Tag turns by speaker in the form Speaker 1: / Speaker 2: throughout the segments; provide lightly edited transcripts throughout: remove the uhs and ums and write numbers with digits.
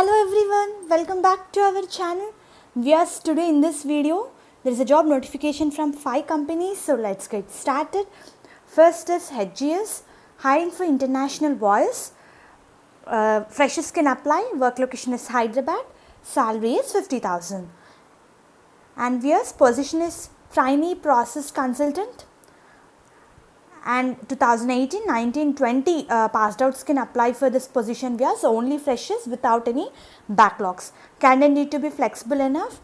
Speaker 1: Hello everyone, welcome back to our channel. Viewers, today in this video there is a job notification from 5 companies, so let's get started. First is HGS, hiring for international voice. Freshers can apply, work location is Hyderabad, salary is 50,000. And viewers, position is trainee process consultant. And 2018, 19, 20 passed outs can apply for this position. Viewers, only freshers without any backlogs. Candidate need to be flexible enough,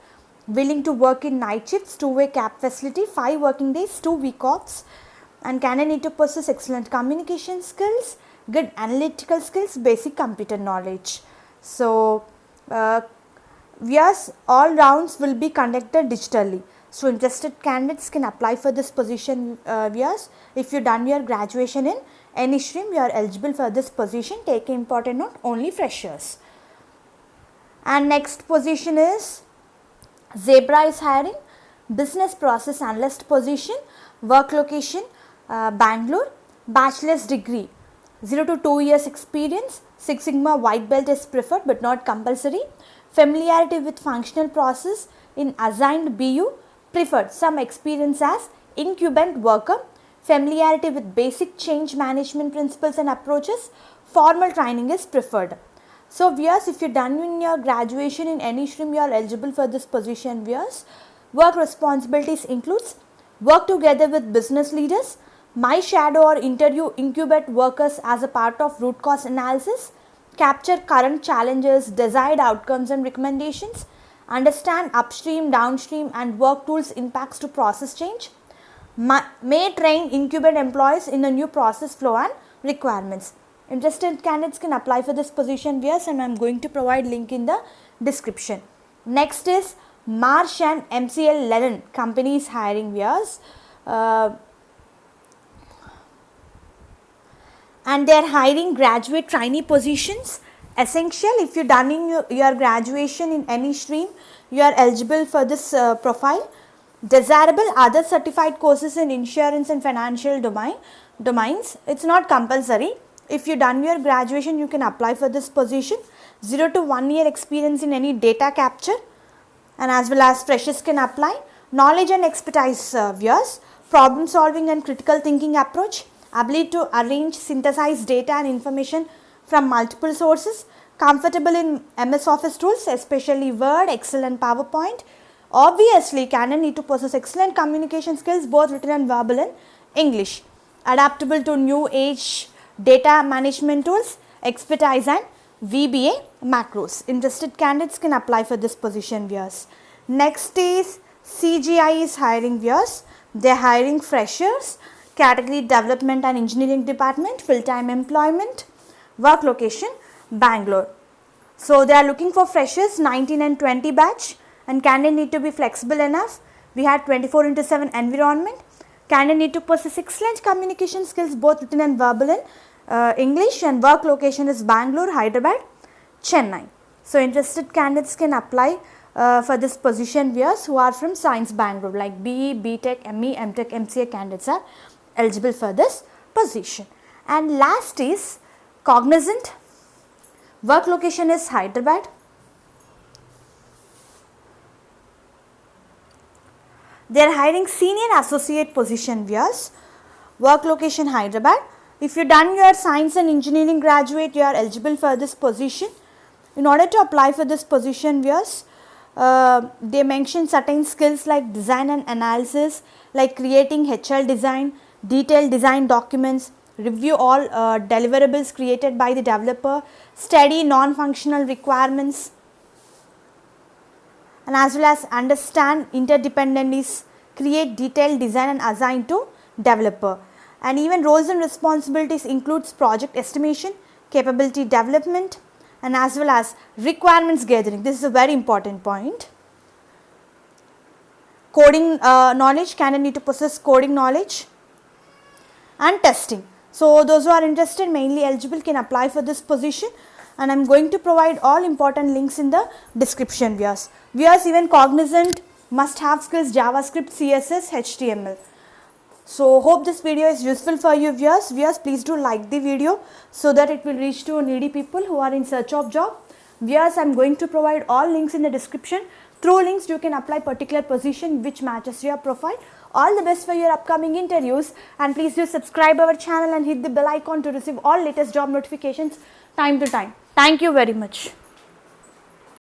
Speaker 1: willing to work in night shifts, 2-way cap facility, 5 working days, 2 week offs, and candidate need to possess excellent communication skills, good analytical skills, basic computer knowledge. So, viewers, all rounds will be conducted digitally. So, interested candidates can apply for this position. Viewers, if you done your graduation in any stream, you are eligible for this position. Take important note, only freshers. And next position is Zebra is hiring business process analyst position, work location Bangalore, bachelor's degree, 0 to 2 years experience, Six Sigma white belt is preferred but not compulsory, familiarity with functional process in assigned BU preferred, some experience as incumbent worker, familiarity with basic change management principles and approaches, formal training is preferred. So, viewers, if you done in your graduation in any stream, you are eligible for this position. Viewers, work responsibilities includes work together with business leaders, my shadow or interview incubate workers as a part of root cause analysis, capture current challenges, desired outcomes and recommendations, understand upstream, downstream and work tools impacts to process change, may train incubate employees in a new process flow and requirements. Interested candidates can apply for this position, viewers, and I am going to provide link in the description. Next is Marsh and MCL Lennon companies hiring, viewers. And they are hiring graduate trainee positions. Essential, if you done in your graduation in any stream, you are eligible for this profile. Desirable, other certified courses in insurance and financial domains. It's not compulsory. If you done your graduation, you can apply for this position. 0 to 1 year experience in any data capture, and as well as freshers can apply. Knowledge and expertise, viewers, problem solving and critical thinking approach, ability to arrange, synthesize data and information from multiple sources, comfortable in MS Office tools, especially Word, Excel and PowerPoint. Obviously, candidate need to possess excellent communication skills, both written and verbal in English. Adaptable to new age data management tools, expertise and VBA macros. Interested candidates can apply for this position, viewers. Next is CGI is hiring, viewers. They are hiring freshers, category development and engineering department, full-time employment, work location Bangalore. So, they are looking for freshers 19 and 20 batch, and candidate need to be flexible enough. We had 24/7 environment. Candidate need to possess excellent communication skills, both written and verbal in English, and work location is Bangalore, Hyderabad, Chennai. So, interested candidates can apply for this position, viewers, who are from Science Bangalore, like BE, BTech, ME, MTech, MCA candidates are eligible for this position. And last is Cognizant, work location is Hyderabad. They are hiring senior associate position, viewers, work location Hyderabad. If you done your science and engineering graduate, you are eligible for this position. In order to apply for this position, viewers, they mention certain skills like design and analysis, like creating HL design, detailed design documents, review all deliverables created by the developer, study non-functional requirements, and as well as understand interdependencies, create detailed design and assign to developer. And even roles and responsibilities includes project estimation, capability development, and as well as requirements gathering. This is a very important point. Coding knowledge, candidate need to possess coding knowledge, and testing. So, those who are interested, mainly eligible, can apply for this position, and I am going to provide all important links in the description, viewers. Viewers, even Cognizant must have skills JavaScript, CSS, HTML. So, hope this video is useful for you, viewers. Viewers, please do like the video so that it will reach to needy people who are in search of job. Viewers, I'm going to provide all links in the description. Through links you can apply particular position which matches your profile. All the best for your upcoming interviews, and please do subscribe our channel and hit the bell icon to receive all latest job notifications time to time. Thank you very much.